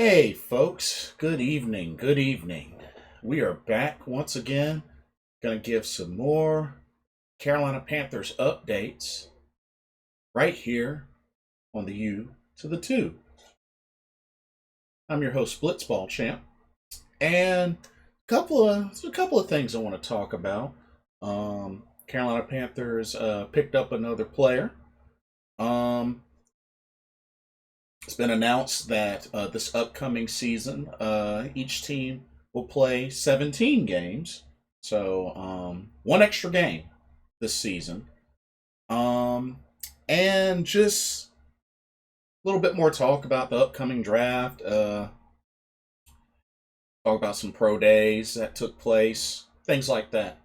Hey, folks. Good evening. Good evening. We are back once again. Going to give some more Carolina Panthers updates right here on the U to the 2. I'm your host, Blitzball Champ, and a couple of things I want to talk about. Carolina Panthers picked up another player. Um, It's been announced that this upcoming season, each team will play 17 games. So, one extra game this season. Um, and just a little bit more talk about the upcoming draft. Talk about some pro days that took place, things like that.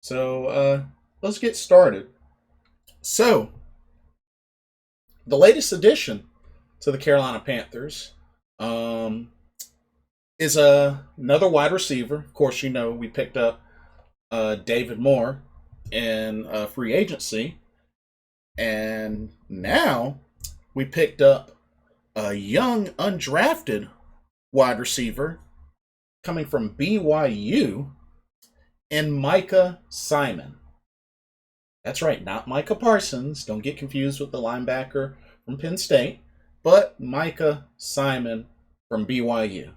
So, let's get started. So, the latest addition to the Carolina Panthers um, is another wide receiver. Of course, you know we picked up David Moore in free agency, and now we picked up a young undrafted wide receiver coming from BYU in Micah Simon. That's right, not Micah Parsons. Don't get confused with the linebacker from Penn State, but Micah Simon from BYU.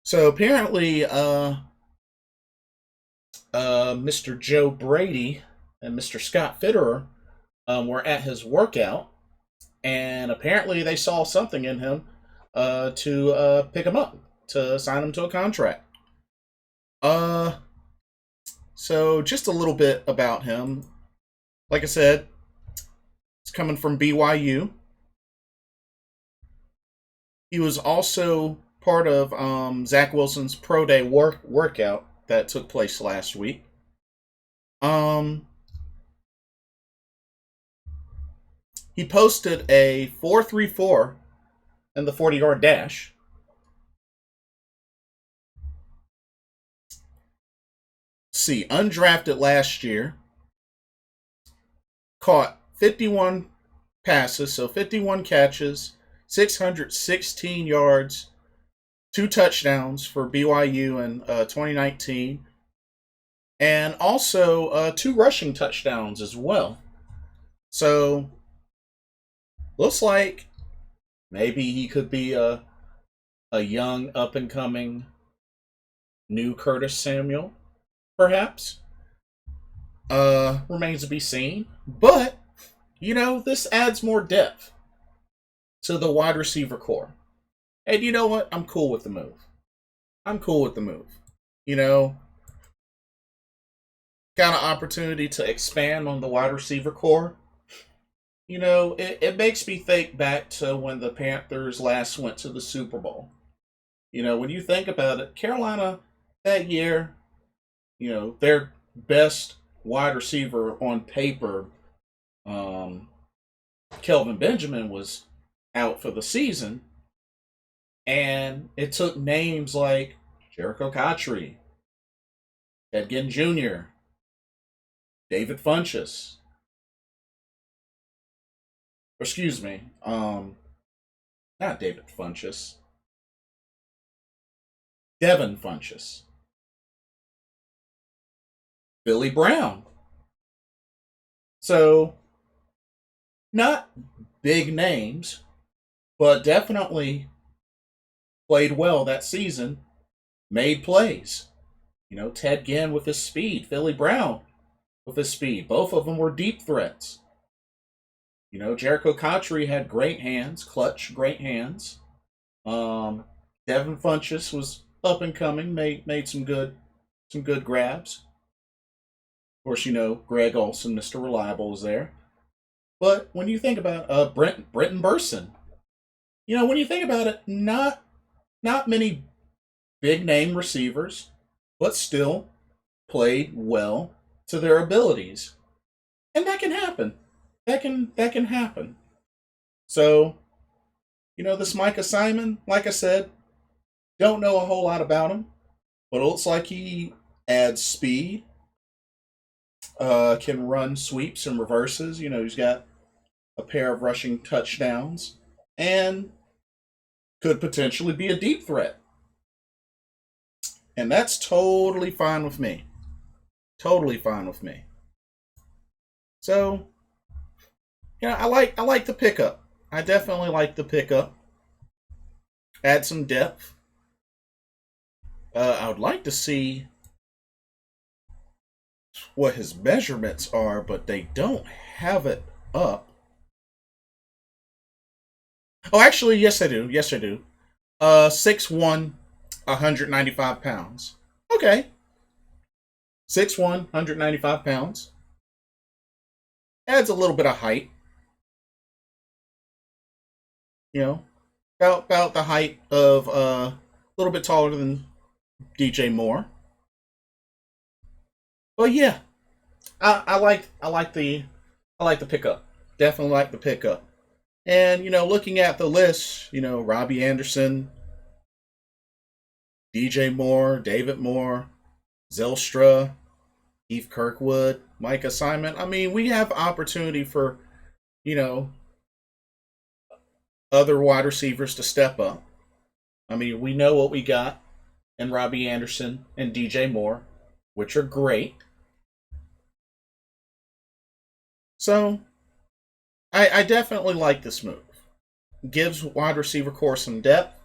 So apparently, Mr. Joe Brady and Mr. Scott Fitterer were at his workout, and apparently they saw something in him to pick him up, to sign him to a contract. Uh, so just a little bit about him. Like I said, it's coming from BYU. He was also part of Zach Wilson's pro day workout that took place last week. Um, he posted a 4.34 in the 40-yard dash. See, undrafted last year, caught 51 passes, so 51 catches, 616 yards, 2 touchdowns for BYU in 2019, and also 2 rushing touchdowns as well. So, looks like maybe he could be a young, up and coming new Curtis Samuel, perhaps. Remains to be seen. But, this adds more depth to the wide receiver core. And you know what? I'm cool with the move. I'm cool with the move. You know, got an opportunity to expand on the wide receiver core. It makes me think back to when the Panthers last went to the Super Bowl. When you think about it, Carolina that year, their best wide receiver on paper, um, Kelvin Benjamin, was out for the season. And it took names like Jericho Cotchery, Ted Ginn Jr., David Funchess. Excuse me, not David Funchess, Devin Funchess, Billy Brown. So, not big names, but definitely played well that season, made plays. Ted Ginn with his speed, Billy Brown with his speed. Both of them were deep threats. Jericho Cotchery had great hands, clutch, great hands. Devin Funchess was up and coming, made some good grabs. Of course, Greg Olson, Mr. Reliable, was there. But when you think about Brenton Burson, when you think about it, not many big name receivers, but still played well to their abilities, and that can happen. That can happen. So, this Micah Simon, like I said, don't know a whole lot about him, but it looks like he adds speed, can run sweeps and reverses. He's got a pair of rushing touchdowns, and could potentially be a deep threat. And that's totally fine with me. Totally fine with me. So, I like the pickup. I definitely like the pickup. Add some depth. I would like to see what his measurements are, but they don't have it up. Oh, actually, yes, I do. Yes, I do. 6'1", 195 pounds. Okay. 6'1", 195 pounds. Adds a little bit of height. You know, about the height of a little bit taller than DJ Moore. But yeah, I like the pickup. Definitely like the pickup. And looking at the list, Robbie Anderson, DJ Moore, David Moore, Zelstra, Keith Kirkwood, Micah Simon. I mean, we have opportunity for you know other wide receivers to step up. I mean, we know what we got in Robbie Anderson and DJ Moore, which are great. So I definitely like this move. Gives wide receiver core some depth.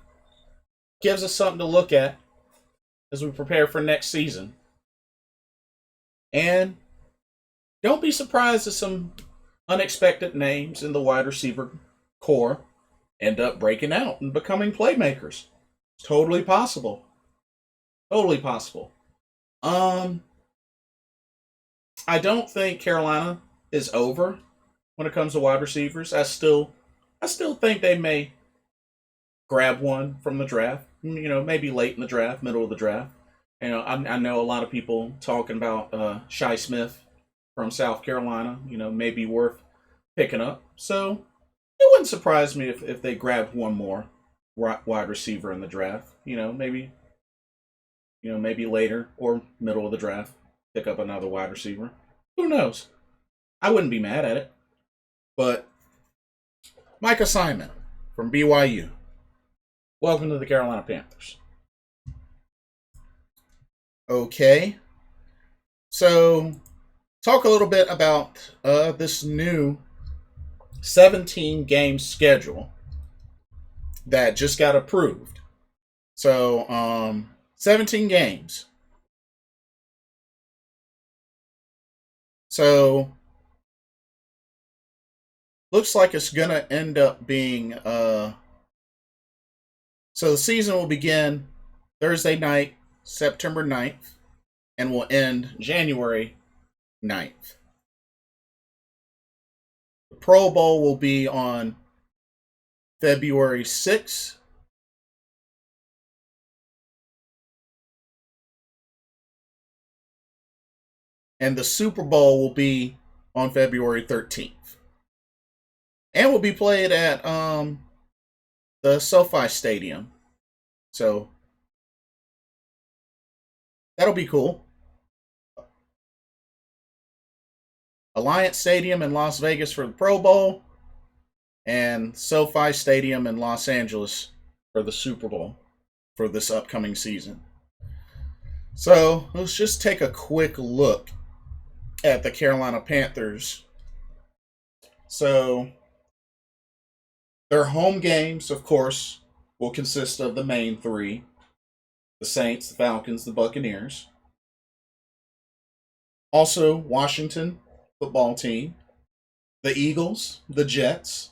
Gives us something to look at as we prepare for next season. And don't be surprised if some unexpected names in the wide receiver core end up breaking out and becoming playmakers. It's totally possible. Totally possible. Um, I don't think Carolina is over when it comes to wide receivers. I still think they may grab one from the draft. Maybe late in the draft, middle of the draft. I know a lot of people talking about Shy Smith from South Carolina. Maybe worth picking up. So it wouldn't surprise me if they grabbed one more wide receiver in the draft. Maybe later or middle of the draft, pick up another wide receiver. Who knows? I wouldn't be mad at it. But Micah Simon from BYU. Welcome to the Carolina Panthers. Okay. So, talk a little bit about this new 17-game schedule that just got approved. So, 17 games. So, looks like it's going to end up being. So, the season will begin Thursday night, September 9th, and will end January 9th. The Pro Bowl will be on February 6th. And the Super Bowl will be on February 13th. And will be played at the SoFi Stadium. So that'll be cool. Alliance Stadium in Las Vegas for the Pro Bowl, and SoFi Stadium in Los Angeles for the Super Bowl for this upcoming season. So let's just take a quick look at the Carolina Panthers. So their home games, of course, will consist of the main three: the Saints, the Falcons, the Buccaneers. Also, Washington football team, the Eagles, the Jets,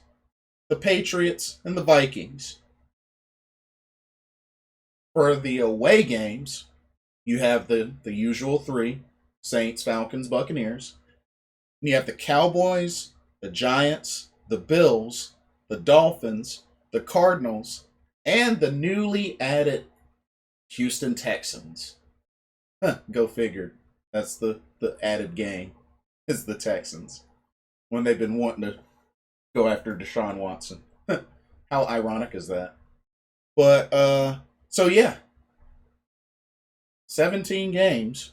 the Patriots, and the Vikings. For the away games, you have the usual three: Saints, Falcons, Buccaneers. And you have the Cowboys, the Giants, the Bills, the Dolphins, the Cardinals, and the newly added Houston Texans. Huh, go figure. That's the added game, is the Texans. When they've been wanting to go after Deshaun Watson. How ironic is that? But so yeah, 17 games.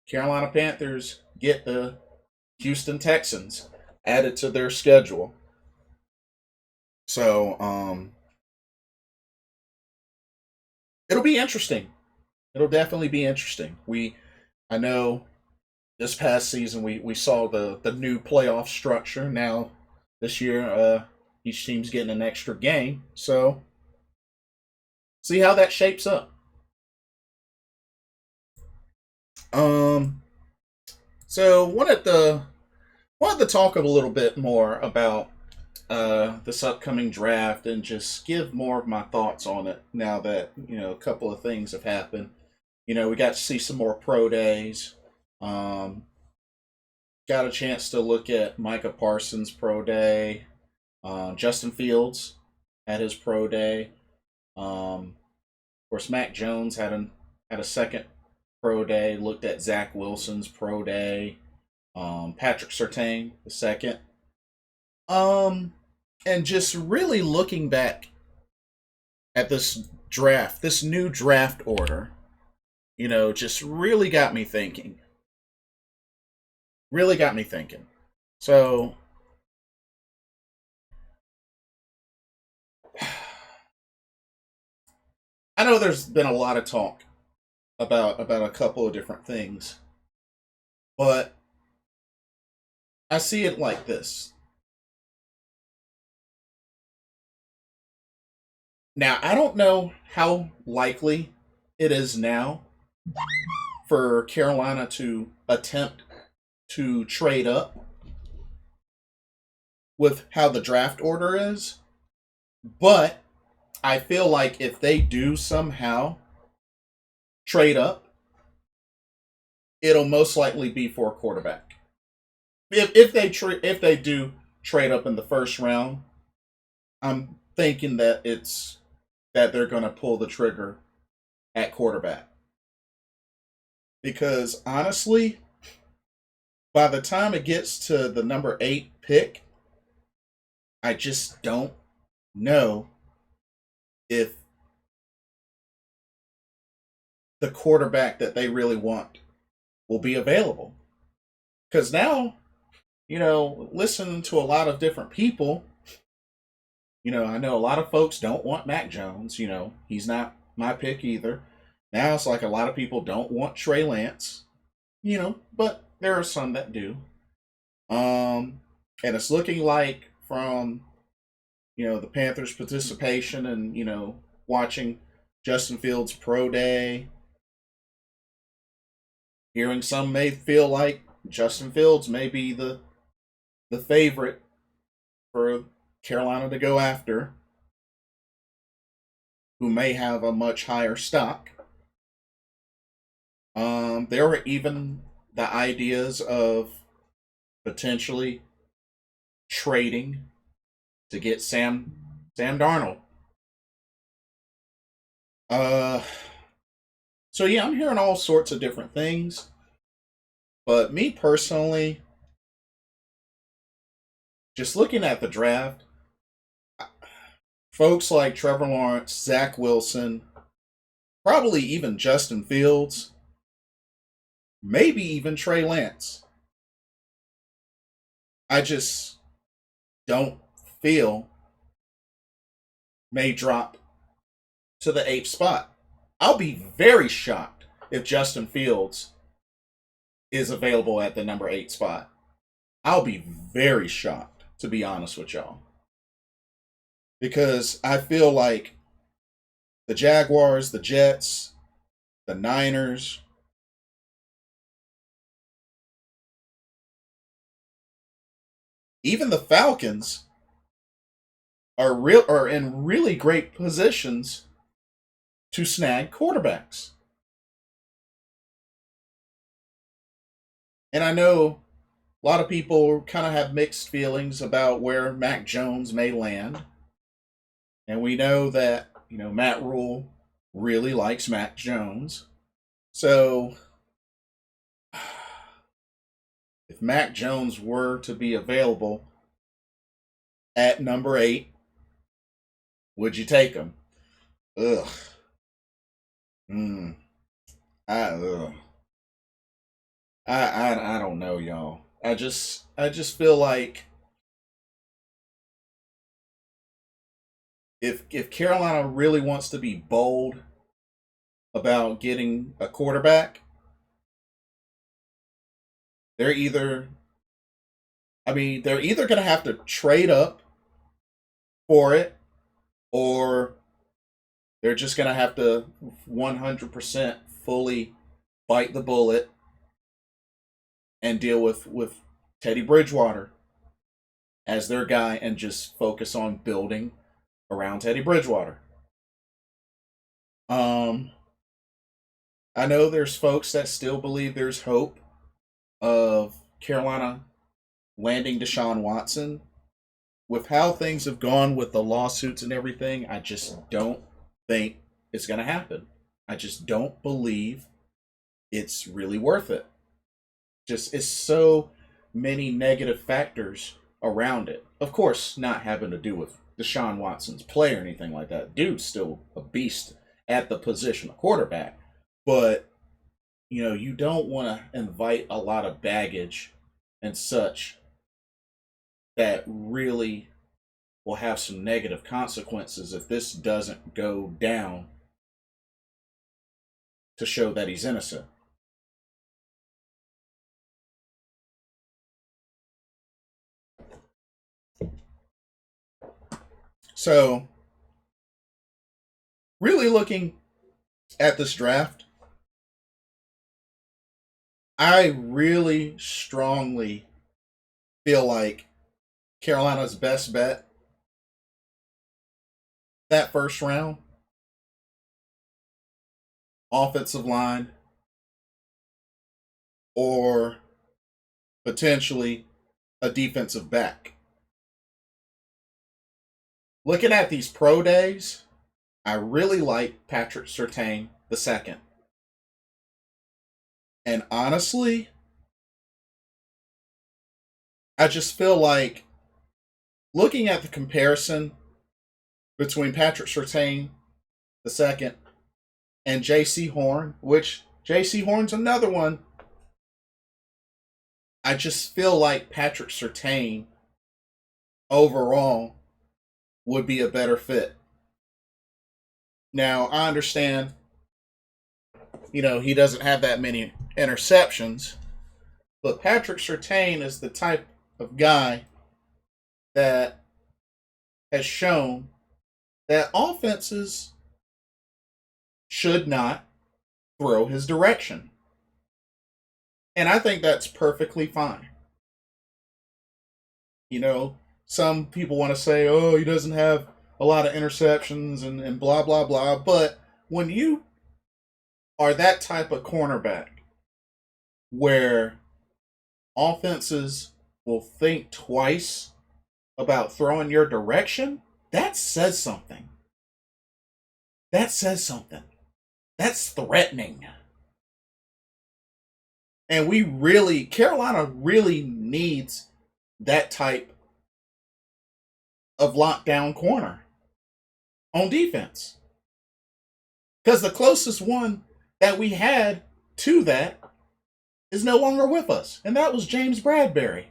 Carolina Panthers get the Houston Texans added to their schedule. So It'll be interesting. It'll definitely be interesting. I know this past season we saw the new playoff structure. Now this year, each team's getting an extra game. So see how that shapes up. Um, so wanted to talk a little bit more about this upcoming draft and just give more of my thoughts on it. Now that a couple of things have happened. We got to see some more pro days. Um, got a chance to look at Micah Parsons' pro day. Justin Fields had his pro day. Of course, Mac Jones had a second pro day. Looked at Zach Wilson's pro day. Patrick Surtain the second. Um, and just really looking back at this draft, this new draft order, just really got me thinking. Really got me thinking. So I know there's been a lot of talk about a couple of different things, but I see it like this. Now, I don't know how likely it is now for Carolina to attempt to trade up with how the draft order is, but I feel like if they do somehow trade up, it'll most likely be for a quarterback. If they do trade up in the first round, I'm thinking that they're going to pull the trigger at quarterback. Because honestly, by the time it gets to the number 8 pick, I just don't know if the quarterback that they really want will be available. Because now, listening to a lot of different people, I know a lot of folks don't want Mac Jones. He's not my pick either. Now it's like a lot of people don't want Trey Lance, but there are some that do. And it's looking like from, the Panthers' participation and, watching Justin Fields' pro day, hearing some may feel like Justin Fields may be the favorite for Carolina to go after, who may have a much higher stock. There were even the ideas of potentially trading to get Sam Darnold. Uh, so yeah, I'm hearing all sorts of different things, but me personally, just looking at the draft, folks like Trevor Lawrence, Zach Wilson, probably even Justin Fields, maybe even Trey Lance. I just don't feel may drop to the 8th spot. I'll be very shocked if Justin Fields is available at the number 8 spot. I'll be very shocked, to be honest with y'all. Because I feel like the Jaguars, the Jets, the Niners, even the Falcons are in really great positions to snag quarterbacks. And I know a lot of people kind of have mixed feelings about where Mac Jones may land. And we know that, Matt Rule really likes Mac Jones. So if Mac Jones were to be available at number 8, would you take him? Ugh. Mm. Ugh. I don't know, y'all. I just feel like if Carolina really wants to be bold about getting a quarterback, they're either, they're either going to have to trade up for it, or they're just going to have to 100% fully bite the bullet and deal with Teddy Bridgewater as their guy and just focus on building around Teddy Bridgewater. Um, I know there's folks that still believe there's hope of Carolina landing Deshaun Watson. With how things have gone with the lawsuits and everything, I just don't think it's going to happen. I just don't believe it's really worth it. Just it's so many negative factors around it. Of course, not having to do with Deshaun Watson's play or anything like that. Dude's still a beast at the position of quarterback. But, you don't want to invite a lot of baggage and such that really will have some negative consequences if this doesn't go down to show that he's innocent. So, really looking at this draft, I really strongly feel like Carolina's best bet that first round, offensive line, or potentially a defensive back. Looking at these pro days, I really like Patrick Surtain II. And honestly, I just feel like looking at the comparison between Patrick Surtain II and J.C. Horn, which J.C. Horn's another one, I just feel like Patrick Surtain overall would be a better fit. Now, I understand, he doesn't have that many interceptions, but Patrick Surtain is the type of guy that has shown that offenses should not throw his direction. And I think that's perfectly fine. Some people want to say, oh, he doesn't have a lot of interceptions and blah, blah, blah. But when you are that type of cornerback where offenses will think twice about throwing your direction, that says something. That says something. That's threatening. And Carolina really needs that type of lockdown corner on defense. Because the closest one that we had to that is no longer with us, and that was James Bradbury.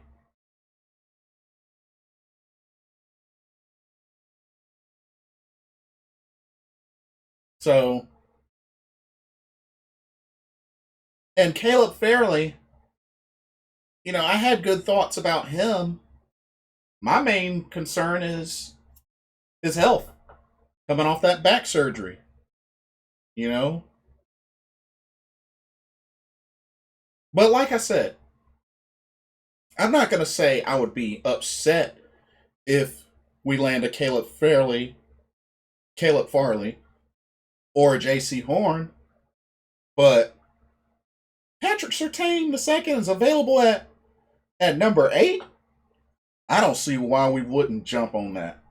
So, and Caleb Fairley, I had good thoughts about him. My main concern is his health coming off that back surgery. You know? But like I said, I'm not going to say I would be upset if we land a Caleb Farley, or a J.C. Horn, but Patrick Surtain II is available at number 8. I don't see why we wouldn't jump on that.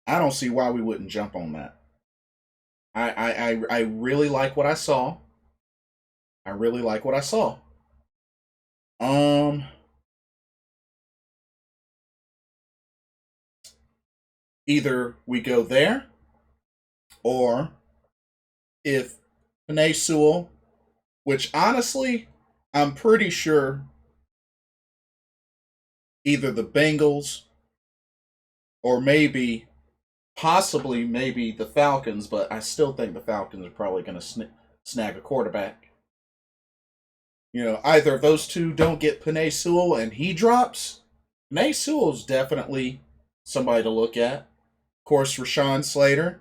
I don't see why we wouldn't jump on that. I really like what I saw. I really like what I saw. Um, Either we go there, or if Panay Sewell, which honestly, I'm pretty sure either the Bengals or maybe possibly maybe the Falcons, but I still think the Falcons are probably going to snag a quarterback. Either of those two don't get Penei Sewell and he drops. Penei Sewell's definitely somebody to look at. Of course, Rashawn Slater.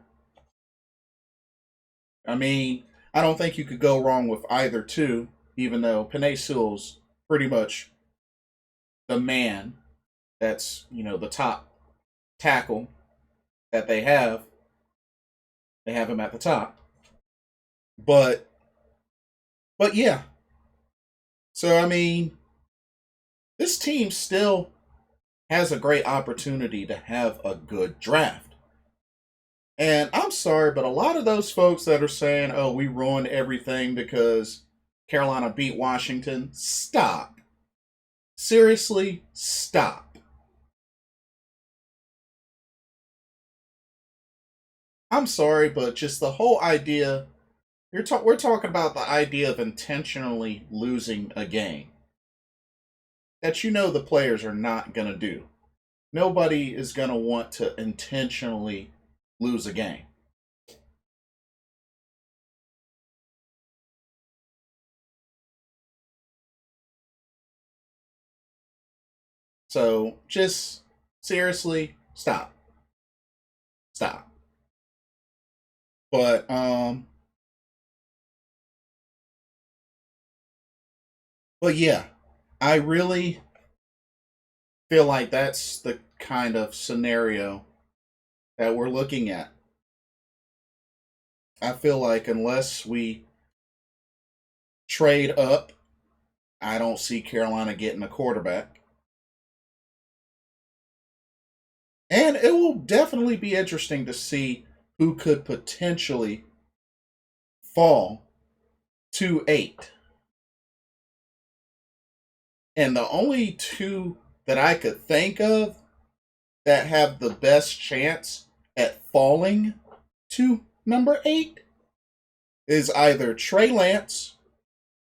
I mean, I don't think you could go wrong with either two, even though Penei Sewell's pretty much the man that's, the top tackle that they have. They have him at the top. But yeah. So I mean, this team still has a great opportunity to have a good draft. And I'm sorry, but a lot of those folks that are saying, "Oh, we ruined everything because Carolina beat Washington," stop. Seriously, stop. I'm sorry, but just the whole idea we're talking about the idea of intentionally losing a game that the players are not going to do. Nobody is going to want to intentionally lose a game. So just seriously, stop. Stop. But yeah, I really feel like that's the kind of scenario that we're looking at. I feel like unless we trade up, I don't see Carolina getting a quarterback. And it will definitely be interesting to see who could potentially fall to 8. And the only two that I could think of that have the best chance at falling to number 8 is either Trey Lance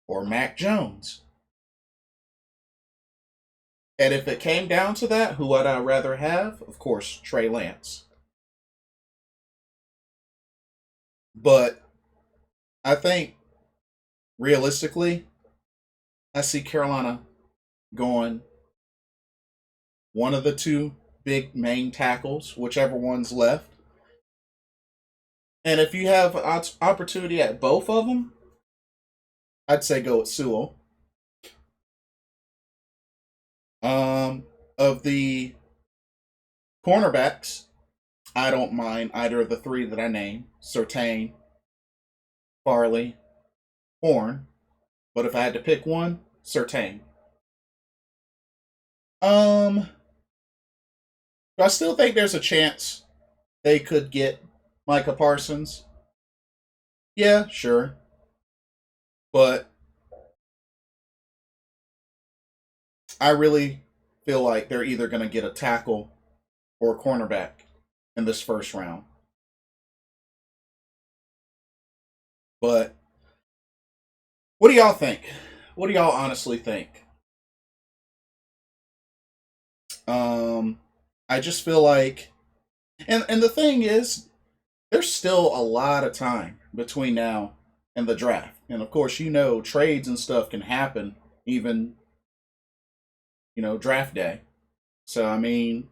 or Mac Jones. And if it came down to that, who would I rather have? Of course, Trey Lance. But I think realistically, I see Carolina going one of the two big main tackles, whichever one's left. And if you have opportunity at both of them, I'd say go with Sewell. Of the cornerbacks, I don't mind either of the three that I named: Surtain, Farley, Horn. But if I had to pick one, Surtain. Do I still think there's a chance they could get Micah Parsons? Yeah, sure. But I really feel like they're either going to get a tackle or a cornerback in this first round. But what do y'all think? What do y'all honestly think? I just feel like, and the thing is, there's still a lot of time between now and the draft, and of course, trades and stuff can happen even, draft day. So I mean,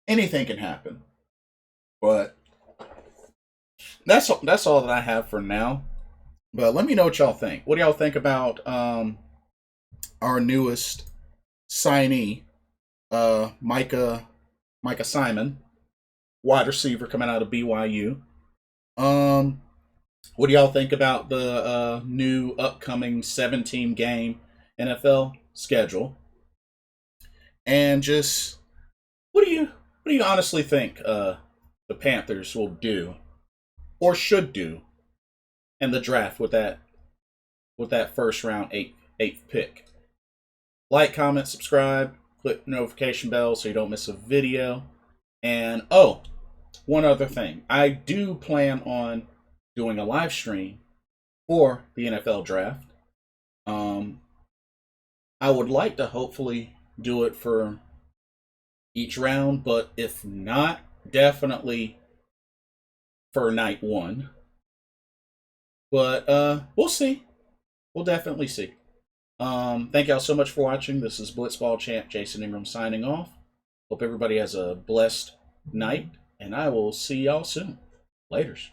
anything can happen. But that's all that I have for now. But let me know what y'all think. What do y'all think about our newest signee, Micah Simon, wide receiver coming out of BYU? What do y'all think about the new upcoming 7-team game NFL schedule? And just what do you honestly think the Panthers will do or should do in the draft with that first round eighth pick? Like, comment, subscribe, click notification bell so you don't miss a video. And one other thing, I do plan on doing a live stream for the NFL draft. I would like to hopefully do it for each round, but if not, definitely for night one. But we'll see. We'll definitely see. Thank y'all so much for watching. This is Blitzball Champ Jason Ingram signing off. Hope everybody has a blessed night, and I will see y'all soon. Laters.